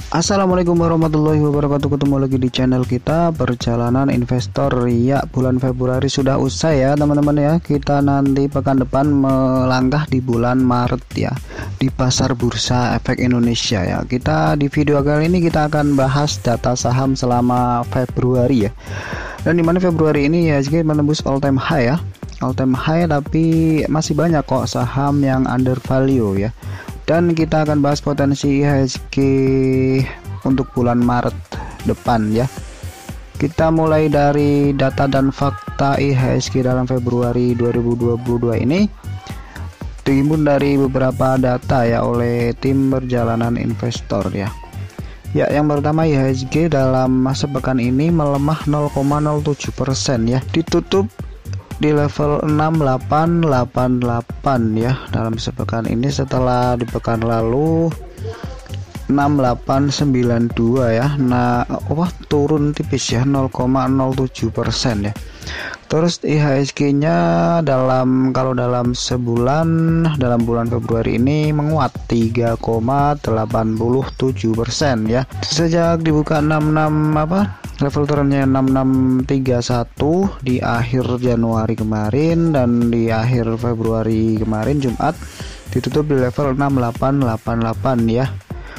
Assalamualaikum warahmatullahi wabarakatuh. Ketemu lagi di channel kita, perjalanan investor. Ya, bulan Februari sudah usai ya teman-teman ya. Kita nanti pekan depan melangkah di bulan Maret ya, di pasar bursa efek Indonesia ya. Kita di video kali ini kita akan bahas data saham selama Februari ya. Dan dimana Februari ini ya IHSG menembus all time high ya, all time high, tapi masih banyak kok saham yang under value ya. Dan kita akan bahas potensi IHSG untuk bulan Maret depan ya. Kita mulai dari data dan fakta IHSG dalam Februari 2022 ini dihimpun dari beberapa data ya oleh tim perjalanan investor ya. Ya, yang pertama IHSG dalam sepekan ini melemah 0,07% ya. Ditutup di level 6888 ya dalam sepekan ini, setelah di pekan lalu 6892 ya. Nah, turun tipis ya, 0,07% ya. Terus IHSG-nya dalam sebulan, dalam bulan Februari ini menguat 3,87% ya. Sejak dibuka 66 level turunnya 6631 di akhir Januari kemarin, dan di akhir Februari kemarin Jumat ditutup di level 6888 ya.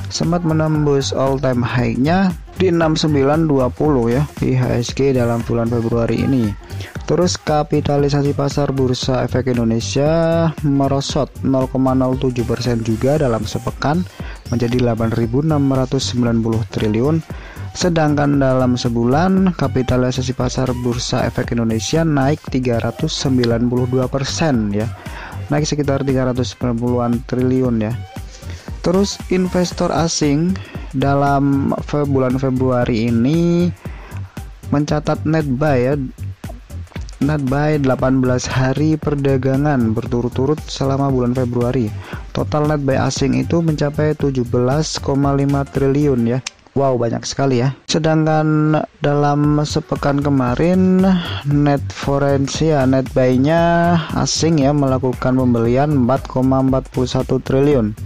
Sempat menembus all time high-nya di 6920 ya IHSG dalam bulan Februari ini. Terus kapitalisasi pasar bursa efek Indonesia merosot 0,07% juga dalam sepekan menjadi 8.690 triliun. Sedangkan dalam sebulan kapitalisasi pasar bursa efek Indonesia naik 392% ya, naik sekitar 390-an triliun ya. Terus investor asing dalam bulan Februari ini mencatat net buy ya, net buy 18 hari perdagangan berturut-turut selama bulan Februari. Total net buy asing itu mencapai 17,5 triliun ya. Wow, banyak sekali ya. Sedangkan dalam sepekan kemarin net foreign-nya, net buy-nya asing ya, melakukan pembelian 4,41 triliun.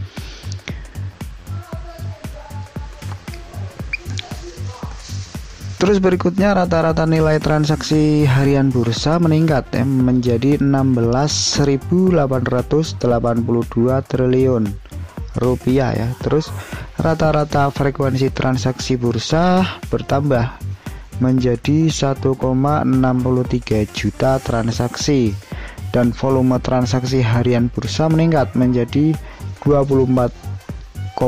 Terus berikutnya rata-rata nilai transaksi harian bursa meningkat ya, menjadi 16.882 triliun rupiah ya. Terus rata-rata frekuensi transaksi bursa bertambah menjadi 1,63 juta transaksi, dan volume transaksi harian bursa meningkat menjadi 24,99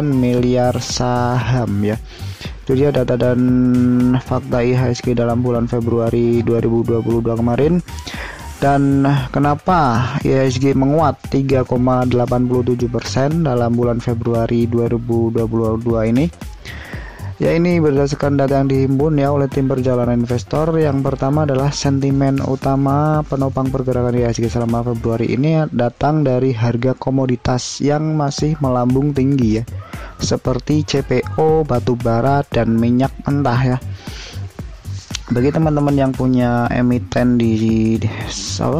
miliar saham ya. Itu dia data dan fakta IHSG dalam bulan Februari 2022 kemarin. Dan kenapa IHSG menguat 3,87% dalam bulan Februari 2022 ini? Ya, ini berdasarkan data yang dihimpun ya oleh tim perjalanan investor. Yang pertama adalah sentimen utama penopang pergerakan IHSG selama Februari ini datang dari harga komoditas yang masih melambung tinggi ya, seperti CPO, batu bara, dan minyak mentah ya. Bagi teman-teman yang punya emiten di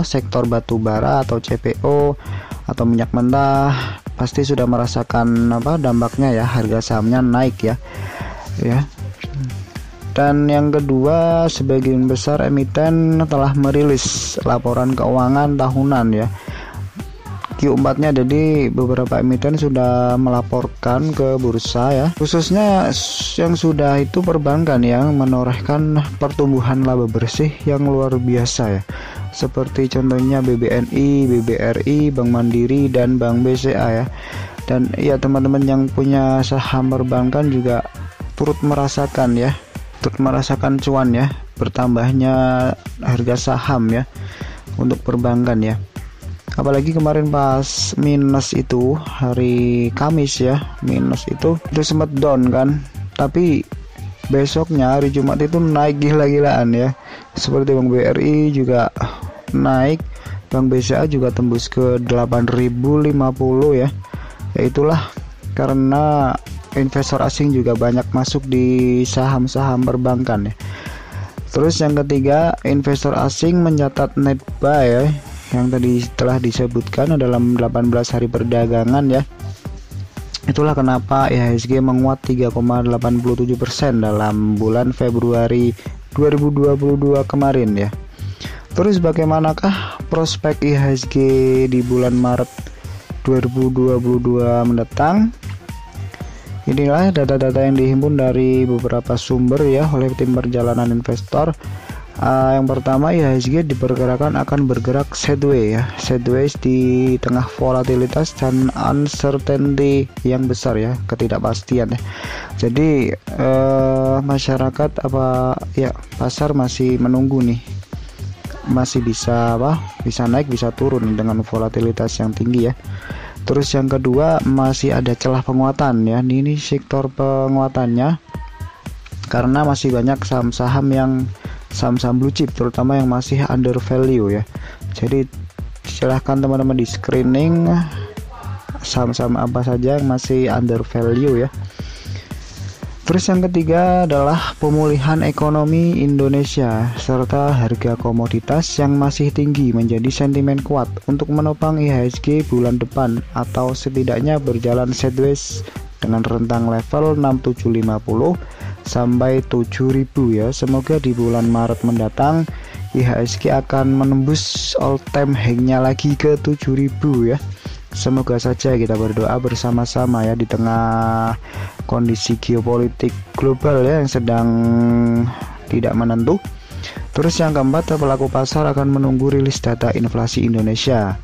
sektor batu bara atau CPO atau minyak mentah, pasti sudah merasakan dampaknya ya, harga sahamnya naik ya. Dan yang kedua, sebagian besar emiten telah merilis laporan keuangan tahunan ya, Q4-nya. Jadi beberapa emiten sudah melaporkan ke bursa ya, khususnya yang sudah itu perbankan yang menorehkan pertumbuhan laba bersih yang luar biasa ya, seperti contohnya BBNI, BBRI, Bank Mandiri, dan Bank BCA ya. Dan ya, teman-teman yang punya saham perbankan juga turut merasakan cuan ya, bertambahnya harga saham ya untuk perbankan ya. Apalagi kemarin pas minus itu hari Kamis ya, minus itu sempat down kan, tapi besoknya hari Jumat itu naik gila-gilaan ya. Seperti Bank BRI juga naik, Bank BCA juga tembus ke 8.050 ya. Ya itulah karena investor asing juga banyak masuk di saham-saham perbankan ya. Terus yang ketiga, investor asing mencatat net buy ya, yang tadi telah disebutkan dalam 18 hari perdagangan ya. Itulah kenapa IHSG menguat 3,87% dalam bulan Februari 2022 kemarin ya. Terus bagaimanakah prospek IHSG di bulan Maret 2022 mendatang? Inilah data-data yang dihimpun dari beberapa sumber ya oleh tim perjalanan investor. Yang pertama, IHSG diperkirakan akan bergerak sideways ya, sideways di tengah volatilitas dan uncertainty yang besar ya, ketidakpastian ya. Jadi masyarakat pasar masih menunggu nih, masih bisa naik bisa turun dengan volatilitas yang tinggi ya. Terus yang kedua, masih ada celah penguatan ya. Ini sektor penguatannya karena masih banyak saham-saham blue chip terutama yang masih under value ya. Jadi silahkan teman-teman di screening saham-saham apa saja yang masih under value ya. Terus yang ketiga adalah pemulihan ekonomi Indonesia serta harga komoditas yang masih tinggi menjadi sentimen kuat untuk menopang IHSG bulan depan atau setidaknya berjalan sideways dengan rentang level 6750 sampai 7000 ya. Semoga di bulan Maret mendatang IHSG akan menembus all time high-nya lagi ke 7000 ya. Semoga saja, kita berdoa bersama-sama ya di tengah kondisi geopolitik global ya yang sedang tidak menentu. Terus yang keempat, pelaku pasar akan menunggu rilis data inflasi Indonesia,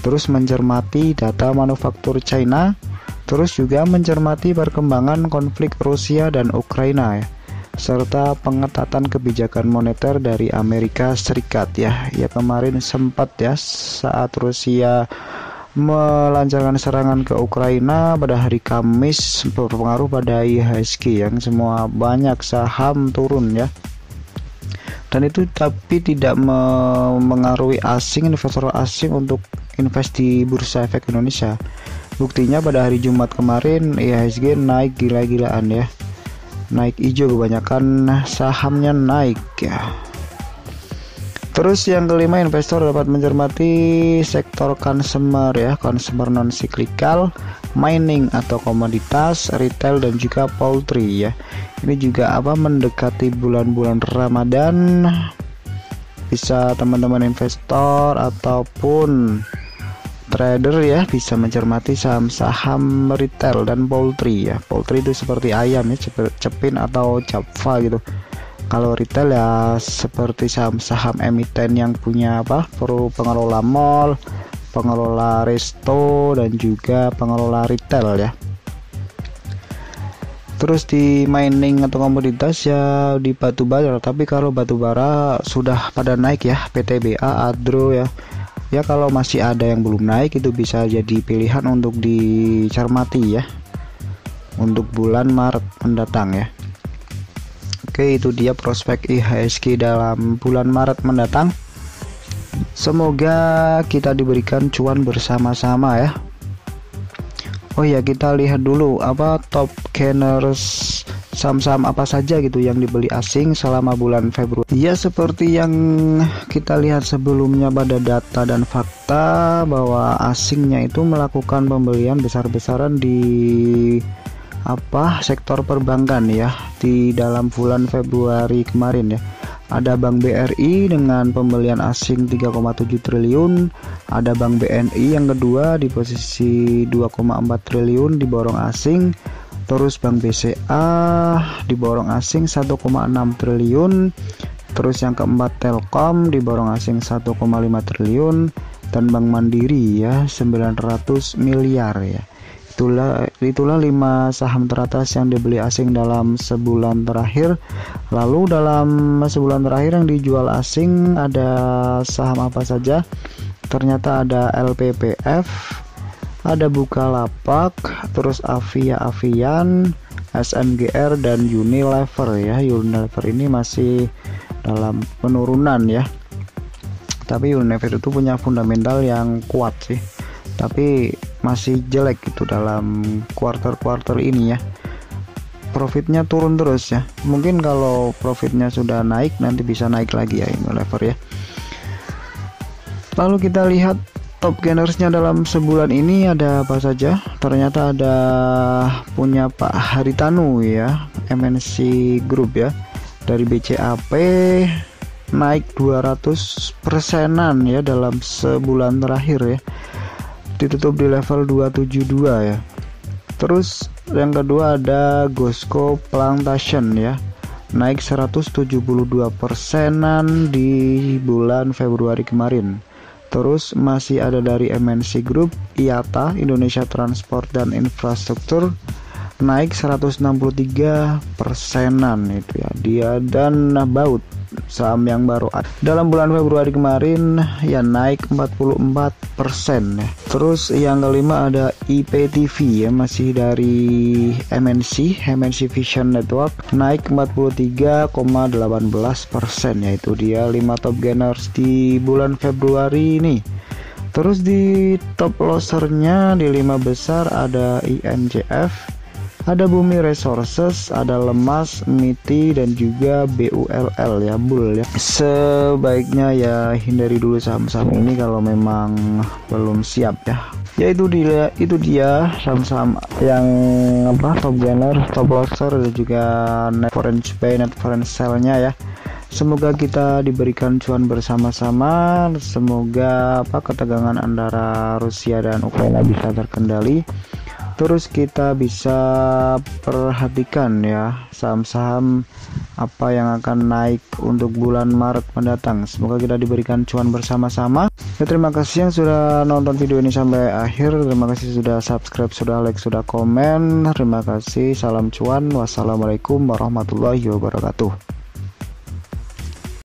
terus mencermati data manufaktur China, terus juga mencermati perkembangan konflik Rusia dan Ukraina ya, serta pengetatan kebijakan moneter dari Amerika Serikat ya. Ya kemarin sempat ya saat Rusia melancarkan serangan ke Ukraina pada hari Kamis berpengaruh pada IHSG yang semua banyak saham turun ya. Dan itu tapi tidak mengaruhi investor asing untuk invest di Bursa Efek Indonesia. Buktinya pada hari Jumat kemarin IHSG naik gila-gilaan ya. Naik hijau, kebanyakan sahamnya naik ya. Terus yang kelima, investor dapat mencermati sektor consumer ya, consumer non cyclical, mining atau komoditas, retail dan juga poultry ya. Ini juga mendekati bulan-bulan Ramadan, bisa teman-teman investor ataupun trader ya bisa mencermati saham-saham retail dan poultry ya. Poultry itu seperti ayam ya, cepin atau Java gitu. Kalau retail ya seperti saham-saham emiten yang punya pengelola mall, pengelola resto dan juga pengelola retail ya. Terus di mining atau komoditas ya di batu bara, tapi kalau batu bara sudah pada naik ya, PTBA, Adro ya. Ya kalau masih ada yang belum naik itu bisa jadi pilihan untuk dicermati ya untuk bulan Maret mendatang ya. Oke, itu dia prospek IHSG dalam bulan Maret mendatang. Semoga kita diberikan cuan bersama-sama ya. Oh ya, kita lihat dulu top gainers saham-saham apa saja gitu yang dibeli asing selama bulan Februari. Ya seperti yang kita lihat sebelumnya pada data dan fakta bahwa asingnya itu melakukan pembelian besar-besaran di sektor perbankan ya di dalam bulan Februari kemarin ya. Ada Bank BRI dengan pembelian asing 3,7 triliun, ada Bank BNI yang kedua di posisi 2,4 triliun diborong asing, terus Bank BCA diborong asing 1,6 triliun, terus yang keempat Telkom diborong asing 1,5 triliun, dan Bank Mandiri ya 900 miliar ya. Itulah 5 saham teratas yang dibeli asing dalam sebulan terakhir. Lalu dalam sebulan terakhir yang dijual asing ada saham apa saja? Ternyata ada LPPF, ada Bukalapak, terus Avian, SMGR dan Unilever ya. Unilever ini masih dalam penurunan ya. Tapi Unilever itu punya fundamental yang kuat sih. Tapi masih jelek gitu dalam kuarter ini ya. Profitnya turun terus ya. Mungkin kalau profitnya sudah naik nanti bisa naik lagi ya Unilever ya. Lalu kita lihat top gainersnya dalam sebulan ini ada apa saja? Ternyata ada punya Pak Haritanu ya, MNC Group ya, dari BCAP naik 200%-an ya dalam sebulan terakhir ya, ditutup di level 272 ya. Terus yang kedua ada Gosco Plantation ya, naik 172%-an di bulan Februari kemarin. Terus masih ada dari MNC Group, IATA, Indonesia Transport dan Infrastruktur, naik 163%-an itu ya. Dia dan Baut, saham yang baru dalam bulan Februari kemarin ya, naik 44% ya. Terus yang kelima ada IPTV ya, masih dari MNC Vision Network, naik 43,18%, yaitu dia 5 top gainers di bulan Februari ini. Terus di top lossernya di 5 besar ada INJF, ada Bumi Resources, ada Lemas, MITI, dan juga BULL ya, Bull ya. Sebaiknya ya hindari dulu saham-saham ini kalau memang belum siap ya. Ya itu dia saham-saham yang top gainer, top losser, dan juga net foreign buy, net foreign sell-nya ya. Semoga kita diberikan cuan bersama-sama. Semoga ketegangan antara Rusia dan Ukraina bisa terkendali. Terus kita bisa perhatikan ya saham-saham apa yang akan naik untuk bulan Maret mendatang. Semoga kita diberikan cuan bersama-sama. Ya, terima kasih yang sudah nonton video ini sampai akhir. Terima kasih sudah subscribe, sudah like, sudah komen. Terima kasih. Salam cuan. Wassalamualaikum warahmatullahi wabarakatuh.